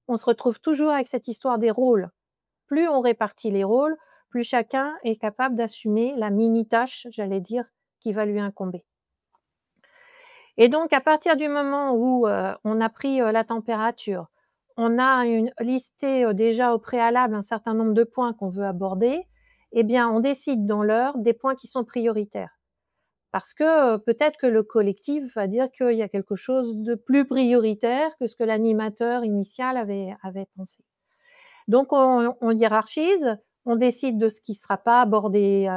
On se retrouve toujours avec cette histoire des rôles. Plus on répartit les rôles, plus chacun est capable d'assumer la mini tâche, j'allais dire, qui va lui incomber. Et donc à partir du moment où, on a pris, la température, on a listé, déjà au préalable un certain nombre de points qu'on veut aborder, eh bien on décide dans l'heure des points qui sont prioritaires. Parce que, peut-être que le collectif va dire qu'il y a quelque chose de plus prioritaire que ce que l'animateur initial avait pensé. Donc on hiérarchise, on décide de ce qui ne sera pas abordé,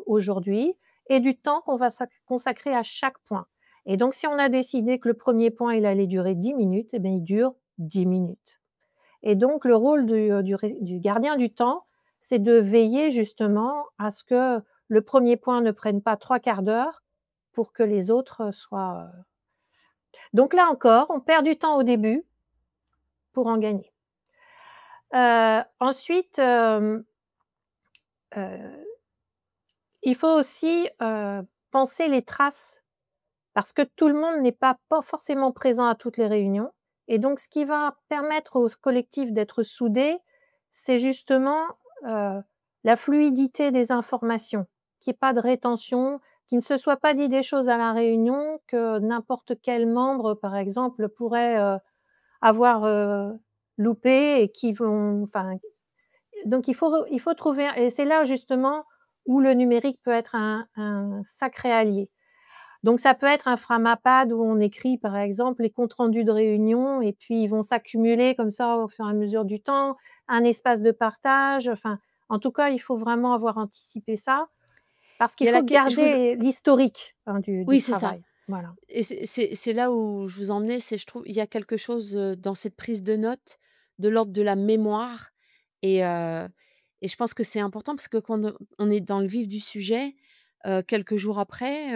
aujourd'hui, et du temps qu'on va consacrer à chaque point. Et donc si on a décidé que le premier point, il allait durer 10 minutes, eh bien il dure 10 minutes. Et donc le rôle du gardien du temps, c'est de veiller justement à ce que le premier point ne prenne pas 3/4 d'heure pour que les autres, soient, donc là encore, on perd du temps au début pour en gagner. Ensuite, heu, il faut aussi, penser les traces, parce que tout le monde n'est pas forcément présent à toutes les réunions, et donc ce qui va permettre au collectif d'être soudé, c'est justement, heu, la fluidité des informations, qu'il y ait pas de rétention, qu'il ne se soit pas dit des choses à la réunion que n'importe quel membre, par exemple, pourrait, avoir, loupé, et qui vont enfin, donc il faut trouver, et c'est là justement où le numérique peut être un sacré allié. Donc ça peut être un Framapad où on écrit, par exemple, les comptes rendus de réunion, et puis ils vont s'accumuler comme ça au fur et à mesure du temps, un espace de partage, enfin, en tout cas, il faut vraiment avoir anticipé ça, parce Il qu'il y a la faut que je vous garder l'historique, hein, du Oui, c'est ça. travail. Voilà. Et c'est là où je vous emmenais, c'est je trouve il y a quelque chose, dans cette prise de notes, de l'ordre de la mémoire, et je pense que c'est important parce que quand on est dans le vif du sujet, quelques jours après,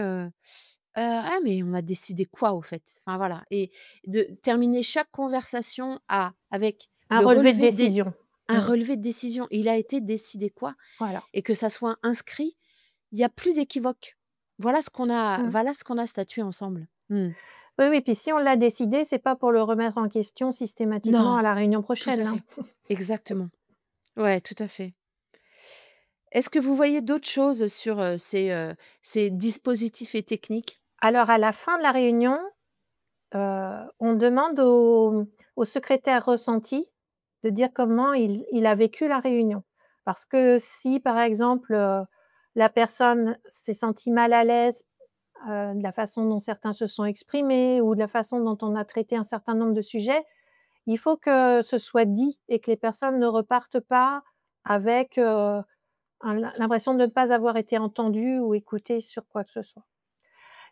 «Ah mais on a décidé quoi au fait?» Enfin voilà, et de terminer chaque conversation avec Un le relevé de relevé des décision. un Mmh. relevé de décision. Il a été décidé quoi? Voilà. Et que ça soit inscrit, il y a plus d'équivoque. Mmh. Voilà ce qu'on a statué ensemble. Mmh. Oui, oui, puis si on l'a décidé, c'est pas pour le remettre en question systématiquement Non, à la réunion tout à prochaine, hein. fait. Exactement. Ouais, tout à fait. Est-ce que vous voyez d'autres choses sur, ces dispositifs et techniques? Alors à la fin de la réunion, on demande au secrétaire ressenti de dire comment il a vécu la réunion. Parce que si, par exemple, la personne s'est sentie mal à l'aise, de la façon dont certains se sont exprimés, ou de la façon dont on a traité un certain nombre de sujets, il faut que ce soit dit et que les personnes ne repartent pas avec, l'impression de ne pas avoir été entendues ou écoutées sur quoi que ce soit.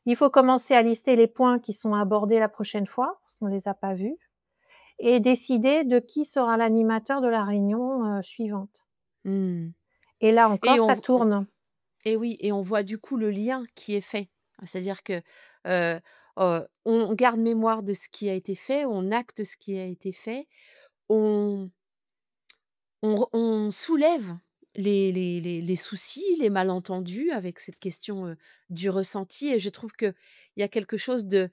Il faut commencer à lister les points qui sont abordés la prochaine fois, parce qu'on ne les a pas vus, et décider de qui sera l'animateur de la réunion, suivante. Mmh. Et là et encore, ça on tourne. et oui et on voit du coup le lien qui est fait. C'est-à-dire que, heu on garde mémoire de ce qui a été fait, on acte ce qui a été fait, on on soulève les soucis, les malentendus avec cette question, du ressenti et je trouve qu'il y a quelque chose d'une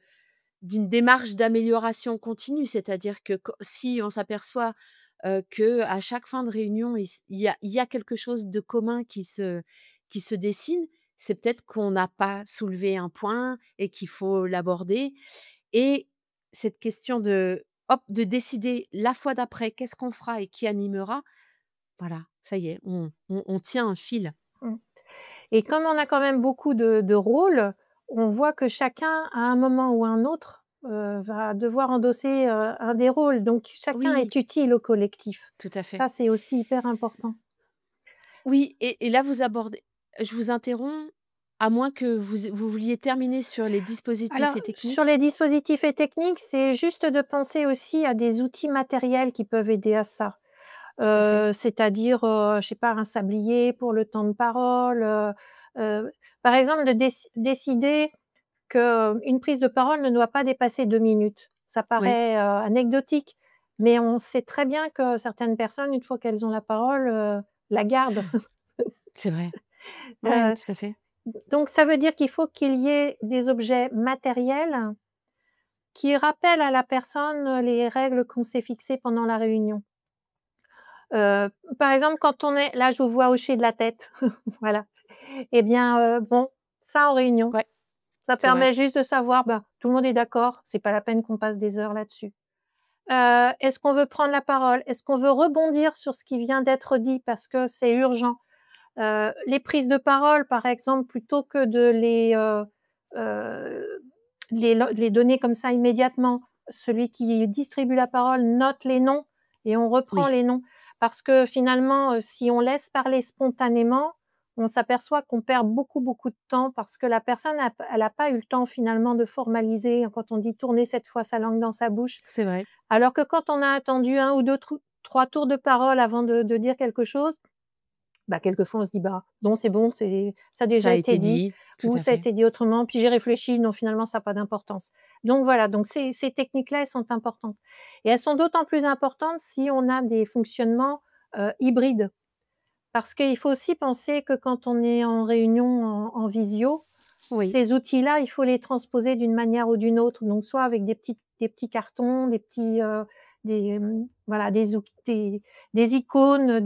démarche d'amélioration continue. C'est-à-dire que si on s'aperçoit, qu'à chaque fin de réunion, il y a quelque chose de commun qui se dessine, c'est peut-être qu'on n'a pas soulevé un point et qu'il faut l'aborder et cette question de, hop, de décider la fois d'après qu'est-ce qu'on fera et qui animera, voilà, ça y est, on tient un fil. Mmh. Et comme on a quand même beaucoup de rôles, on voit que chacun, à un moment ou un autre, va devoir endosser, un des rôles. Donc chacun Oui, est utile au collectif. tout à fait. Ça, c'est aussi hyper important. Oui et là vous abordez je vous interromps, à moins que vous vouliez terminer sur les dispositifs Alors, et sur techniques? les dispositifs et techniques, c'est juste de penser aussi à des outils matériels qui peuvent aider à ça. Tout à fait. C'est-à-dire, je sais pas, un sablier pour le temps de parole, heu, par exemple, de décider qu'une prise de parole ne doit pas dépasser 2 minutes. Ça Oui, paraît, anecdotique, mais on sait très bien que certaines personnes, une fois qu'elles ont la parole, la gardent. c'est vrai. Ouais, Heu, tout à fait. donc ça veut dire qu'il faut qu'il y ait des objets matériels qui rappellent à la personne, les règles qu'on s'est fixées pendant la réunion. Heu, Par exemple, quand on est là, je vous vois hocher de la tête, voilà. Et bien, bon, ça en réunion, Ouais, ça c'est vrai. permet juste de savoir, bah, tout le monde est d'accord, c'est pas la peine qu'on passe des heures là-dessus. Est-ce qu'on veut prendre la parole? Est-ce qu'on veut rebondir sur ce qui vient d'être dit parce que c'est urgent? Les prises de parole, par exemple, plutôt que de heu, les donner comme ça immédiatement, celui qui distribue la parole note les noms et on reprend Oui, les noms. Parce que finalement, si on laisse parler spontanément, on s'aperçoit qu'on perd beaucoup, beaucoup de temps parce que la personne elle a pas eu le temps finalement de formaliser, quand on dit tourner cette fois sa langue dans sa bouche. c'est vrai. Alors que quand on a attendu un ou 2 3 tours de parole avant de dire quelque chose, bah, quelquefois on se dit: «Bah, non, c'est bon, ça a Ça déjà a été été dit dit, tout ou à ça a fait. été dit autrement, puis j'ai réfléchi, non, finalement, ça a pas d'importance». Donc voilà, donc ces techniques-là, elles sont importantes et elles sont d'autant plus importantes si on a des fonctionnements, hybrides. Parce qu'il faut aussi penser que quand on est en réunion en visio, Oui, ces outils-là, il faut les transposer d'une manière ou d'une autre, donc soit avec des petits cartons, des petits, voilà, des icônes,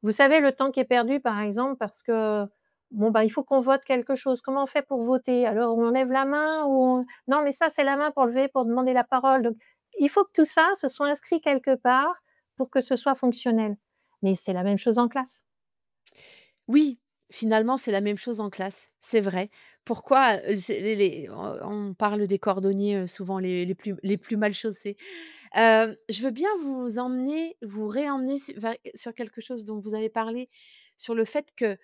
vous savez, le temps qui est perdu, par exemple, parce que, bon, bah, il faut qu'on vote quelque chose. Comment on fait pour voter? Alors on lève la main ou on non, mais ça, c'est la main pour lever, pour demander la parole. Donc il faut que tout ça, se soit inscrit quelque part pour que ce soit fonctionnel. Mais c'est la même chose en classe. oui, finalement, c'est la même chose en classe, c'est vrai. Pourquoi, c'est on parle des cordonniers, souvent les plus mal chaussés. Je veux bien vous réemmener sur quelque chose dont vous avez parlé, sur le fait que,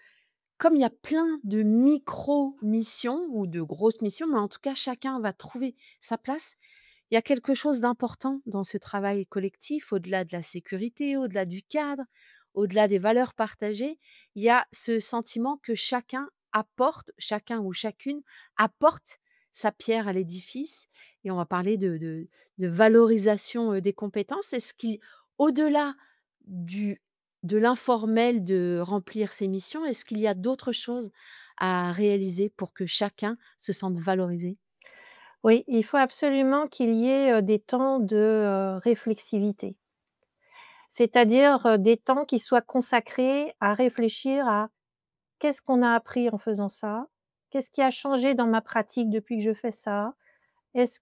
comme il y a plein de micro-missions ou de grosses missions, mais en tout cas, chacun va trouver sa place. Il y a quelque chose d'important dans ce travail collectif, au-delà de la sécurité, au-delà du cadre, au-delà des valeurs partagées. Il y a ce sentiment que chacun ou chacune apporte sa pierre à l'édifice et on va parler de valorisation, des compétences. Est-ce qu'il au-delà du de l'informel de remplir ses missions, est-ce qu'il y a d'autres choses à réaliser pour que chacun se sente valorisé? Oui, il faut absolument qu'il y ait, des temps de, réflexivité. C'est-à-dire, des temps qui soient consacrés à réfléchir à: «Qu'est-ce qu'on a appris en faisant ça? Qu'est-ce qui a changé dans ma pratique depuis que je fais ça? Est-ce»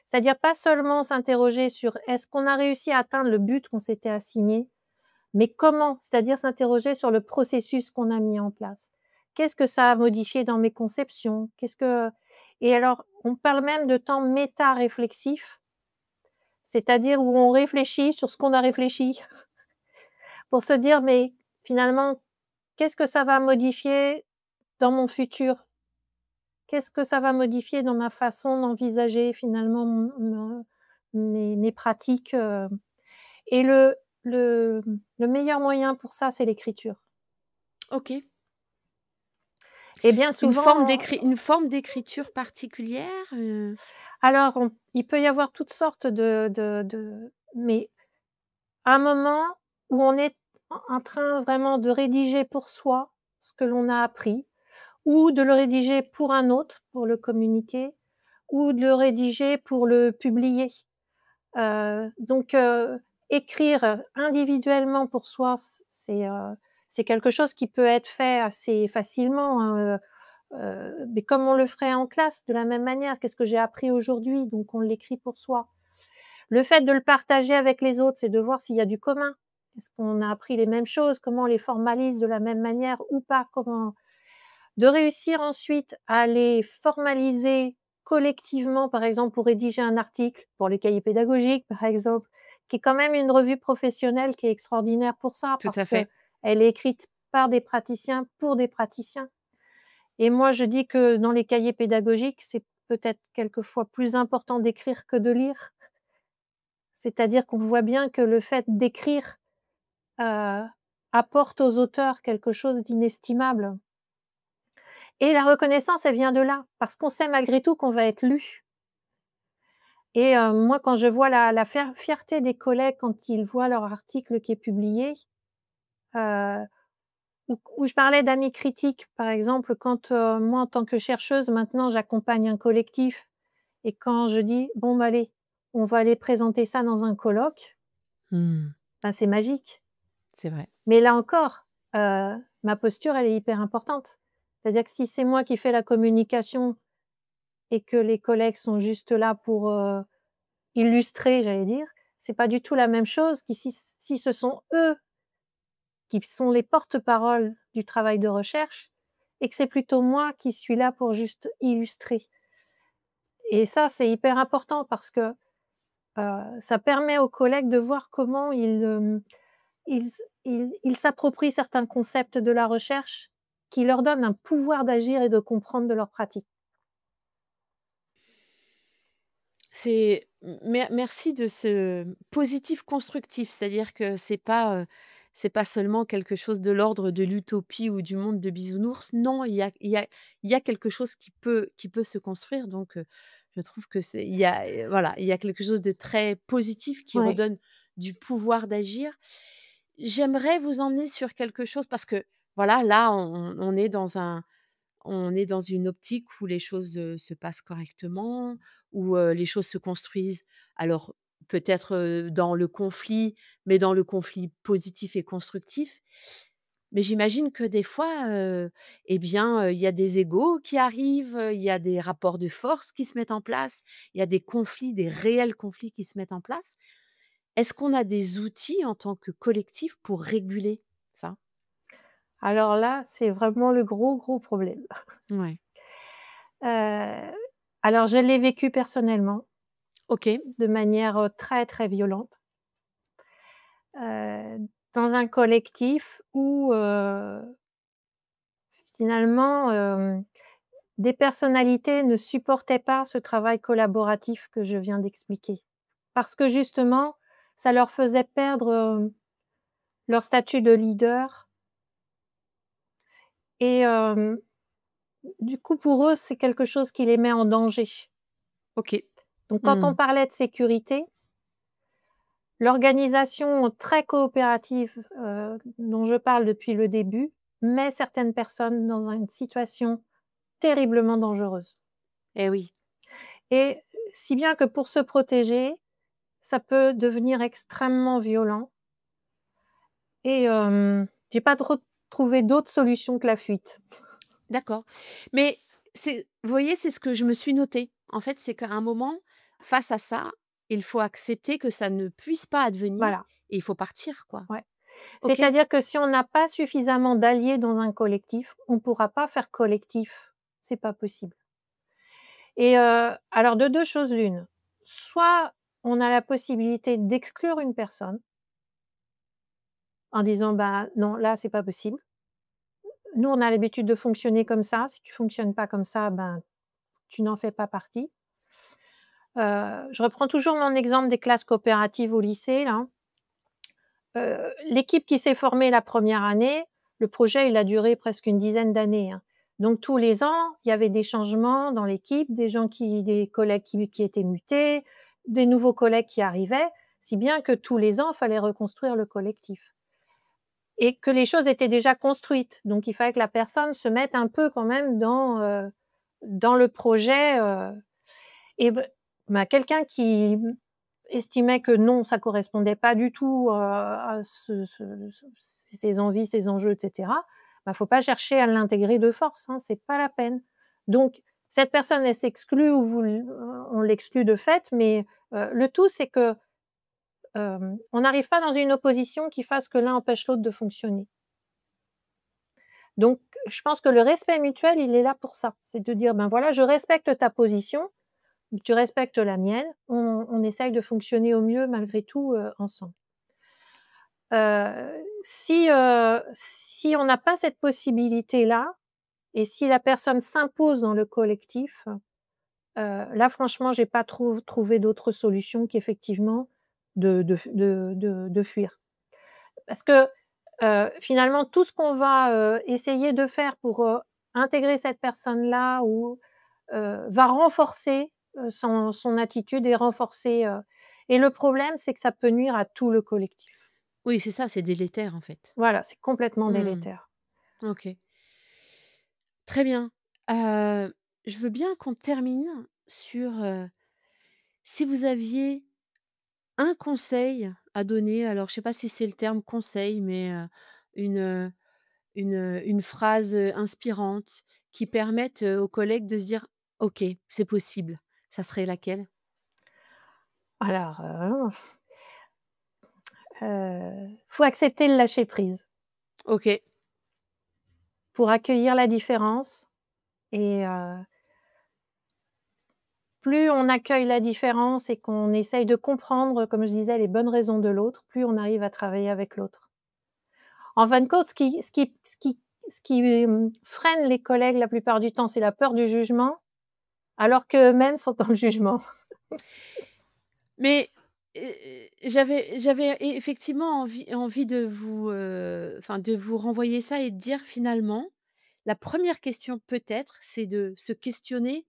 c'est-à-dire pas seulement s'interroger sur: «Est-ce qu'on a réussi à atteindre le but qu'on s'était assigné?» mais comment? C'est-à-dire s'interroger sur le processus qu'on a mis en place. Qu'est-ce que ça a modifié dans mes conceptions? Qu'est-ce que et alors, on parle même de temps méta-réflexif, c'est-à-dire où on réfléchit sur ce qu'on a réfléchi pour se dire: «Mais finalement, qu'est-ce que ça va modifier dans mon futur? Qu'est-ce que ça va modifier dans ma façon d'envisager finalement mes pratiques?» Et le meilleur moyen pour ça, c'est l'écriture. OK. Et bien souvent Une forme d'écriture particulière, alors il peut y avoir toutes sortes mais à un moment où on est en train vraiment de rédiger pour soi ce que l'on a appris, ou de le rédiger pour un autre, pour le communiquer, ou de le rédiger pour le publier. Donc écrire individuellement pour soi, c'est quelque chose qui peut être fait assez facilement, hein, mais comme on le ferait en classe, de la même manière. Qu'est-ce que j'ai appris aujourd'hui? Donc on l'écrit pour soi. Le fait de le partager avec les autres, c'est de voir s'il y a du commun. Est-ce qu'on a appris les mêmes choses? Comment on les formalise de la même manière ou pas? Comment de réussir ensuite à les formaliser collectivement, par exemple pour rédiger un article, pour les cahiers pédagogiques par exemple, qui est quand même une revue professionnelle qui est extraordinaire pour ça, tout à parce fait. qu'elle est écrite par des praticiens, pour des praticiens. Et moi je dis que dans les cahiers pédagogiques, c'est peut-être quelquefois plus important d'écrire que de lire. C'est-à-dire qu'on voit bien que le fait d'écrire, heu, apporte aux auteurs quelque chose d'inestimable. Et la reconnaissance, elle vient de là, parce qu'on sait malgré tout qu'on va être lu. Et moi, quand je vois la fierté des collègues quand ils voient leur article qui est publié, heu, où je parlais d'amis critiques, par exemple, quand, moi, en tant que chercheuse, maintenant, j'accompagne un collectif et quand je dis: «Bon, bah, allez, on va aller présenter ça dans un colloque», Mmh. ben, c'est magique. C'est vrai. Mais là encore, ma posture, elle est hyper importante. C'est-à-dire que si c'est moi qui fais la communication et que les collègues sont juste là pour, illustrer, j'allais dire, c'est pas du tout la même chose que si ce sont eux qui sont les porte-parole du travail de recherche et que c'est plutôt moi qui suis là pour juste illustrer. Et ça, c'est hyper important parce que, ça permet aux collègues de voir comment ils s'approprient certains concepts de la recherche qui leur donnent un pouvoir d'agir et de comprendre de leur pratique. Merci de ce positif constructif, c'est-à-dire que c'est pas seulement quelque chose de l'ordre de l'utopie ou du monde de bisounours. Non, il y a quelque chose qui peut se construire donc je trouve que c'est il y a, voilà, il y a quelque chose de très positif qui Ouais, redonne du pouvoir d'agir. J'aimerais vous emmener sur quelque chose parce que, voilà, là, on est dans une optique où les choses, se passent correctement, où, les choses se construisent. Alors peut-être, dans le conflit, mais dans le conflit positif et constructif. Mais j'imagine que des fois, eh bien, il y a des égos qui arrivent, il y a des rapports de force qui se mettent en place, il y a des conflits, des réels conflits qui se mettent en place. Est-ce qu'on a des outils en tant que collectif pour réguler ça? alors là, c'est vraiment le gros, gros problème. Ouais. Heu, alors je l'ai vécu personnellement OK. de manière, très, très violente, heu, dans un collectif où, finalement, des personnalités ne supportaient pas ce travail collaboratif que je viens d'expliquer. Parce que justement, ça leur faisait perdre, leur statut de leader et du coup, pour eux, c'est quelque chose qui les met en danger. OK. Donc quand on Mmh. parlait de sécurité, l'organisation très coopérative, dont je parle depuis le début, met certaines personnes dans une situation terriblement dangereuse Eh oui. et si bien que pour se protéger, ça peut devenir extrêmement violent et j'ai pas trop trouvé d'autre solution que la fuite. D'accord. Mais vous voyez, c'est ce que je me suis noté. En fait, c'est qu'à un moment, face à ça, il faut accepter que ça ne puisse pas advenir Voilà, et il faut partir, quoi. ouais. OK? C'est-à-dire que si on n'a pas suffisamment d'alliés dans un collectif, on ne pourra pas faire collectif. C'est pas possible et alors de 2 choses l'une, soit on a la possibilité d'exclure une personne en disant: «Bah, non, là, c'est pas possible. Nous, on a l'habitude de fonctionner comme ça. Si tu fonctionnes pas comme ça, ben, tu n'en fais pas partie». Je reprends toujours mon exemple des classes coopératives au lycée là. L'équipe qui s'est formée la première année, le projet, il a duré presque une dizaine d'années, hein. Donc tous les ans, il y avait des changements dans l'équipe, des collègues qui étaient mutés, des nouveaux collègues qui arrivaient, si bien que tous les ans, il fallait reconstruire le collectif et que les choses étaient déjà construites. Donc il fallait que la personne se mette un peu quand même dans le projet, et quelqu'un qui estimait que non, ça correspondait pas du tout, à ses envies, ses enjeux et cetera, faut pas chercher à l'intégrer de force, hein, c'est pas la peine. Donc cette personne, elle s'exclut ou on l'exclut de fait, mais le tout, c'est que, on n'arrive pas dans une opposition qui fasse que l'un empêche l'autre de fonctionner. Donc je pense que le respect mutuel, il est là pour ça. C'est de dire: «Ben voilà, je respecte ta position, tu respectes la mienne, on essaye de fonctionner au mieux malgré tout, ensemble». Si on n'a pas cette possibilité-là et si la personne s'impose dans le collectif, là franchement, j'ai pas trouvé d'autre solution qu'effectivement de fuir. Parce que, finalement tout ce qu'on va, essayer de faire pour, intégrer cette personne-là ou, va renforcer, son attitude et renforcer, et le problème, c'est que ça peut nuire à tout le collectif. Oui, c'est ça, c'est délétère, en fait. Voilà, c'est complètement Mmh. délétère. OK. Très bien. Je veux bien qu'on termine sur, si vous aviez un conseil à donner, alors je sais pas si c'est le terme conseil, mais, une, heu une phrase, inspirante qui permette, aux collègues de se dire: «OK, c'est possible». Ça serait laquelle? Alors, faut accepter le lâcher prise OK. pour accueillir la différence et plus on accueille la différence et qu'on essaye de comprendre, comme je disais, les bonnes raisons de l'autre, plus on arrive à travailler avec l'autre. En fin de compte, freine les collègues la plupart du temps, c'est la peur du jugement, alors qu'eux-mêmes sont dans le jugement. Mais, j'avais effectivement envie de vous, enfin de vous renvoyer ça et de dire finalement, la première question peut-être, c'est de se questionner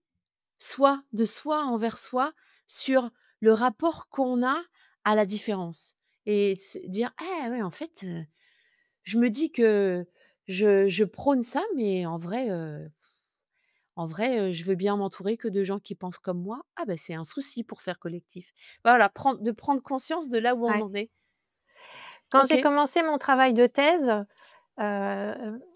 soi envers soi sur le rapport qu'on a à la différence et de se dire: «Ah ouais, en fait, je me dis que je prône ça, mais en vrai, je veux bien m'entourer que de gens qui pensent comme moi. Ah bah, c'est un souci pour faire collectif». Voilà, prendre conscience de là où on Ouais. en est. Quand j'ai OK. commencé mon travail de thèse,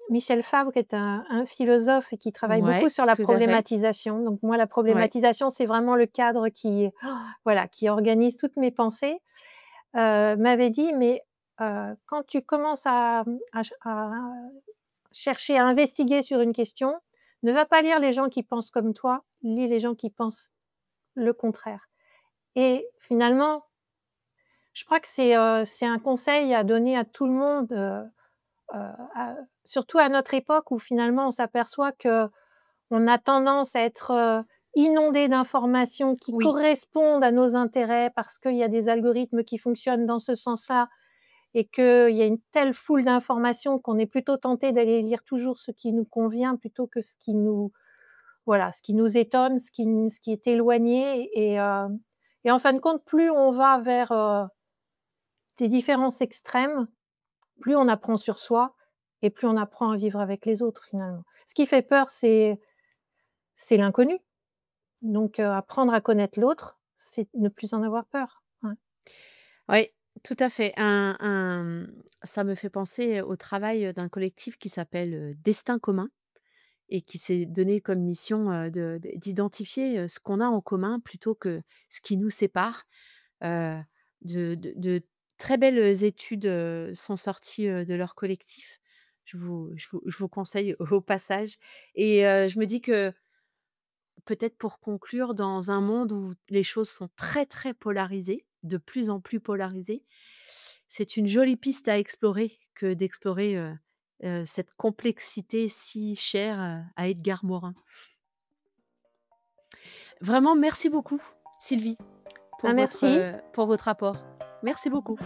Michel Fabre est un philosophe qui travaille beaucoup Ouais, sur la tout à fait. problématisation. Donc moi, la Ouais. problématisation, c'est vraiment le cadre voilà, qui organise toutes mes pensées. M'avait dit: «Mais, quand tu commences à chercher à investiguer sur une question, ne va pas lire les gens qui pensent comme toi, lis les gens qui pensent le contraire». Et finalement, je crois que c'est un conseil à donner à tout le monde, à surtout à notre époque où finalement on s'aperçoit qu'on a tendance à être, inondé d'informations qui Oui. correspondent à nos intérêts parce qu'il y a des algorithmes qui fonctionnent dans ce sens-là et qu'il y a une telle foule d'informations qu'on est plutôt tenté d'aller lire toujours ce qui nous convient plutôt que ce qui nous voilà, ce qui nous étonne, ce qui est éloigné et en fin de compte, plus on va vers, des différences extrêmes, plus on apprend sur soi et plus on apprend à vivre avec les autres finalement. Ce qui fait peur, c'est l'inconnu. Donc apprendre à connaître l'autre, c'est ne plus en avoir peur. Ouais. Oui, tout à fait. Ça me fait penser au travail, d'un collectif qui s'appelle, Destin commun et qui s'est donné comme mission, d'identifier, ce qu'on a en commun plutôt que ce qui nous sépare. Heu, de très belles études, sont sorties, de leur collectif. Je vous conseille au passage et je me dis que peut-être pour conclure, dans un monde où les choses sont très, très polarisées, de plus en plus polarisées, c'est une jolie piste à explorer que d'explorer, cette complexité si chère, à Edgar Morin. Vraiment merci beaucoup Sylvie Bah, merci. pour votre apport. Merci beaucoup.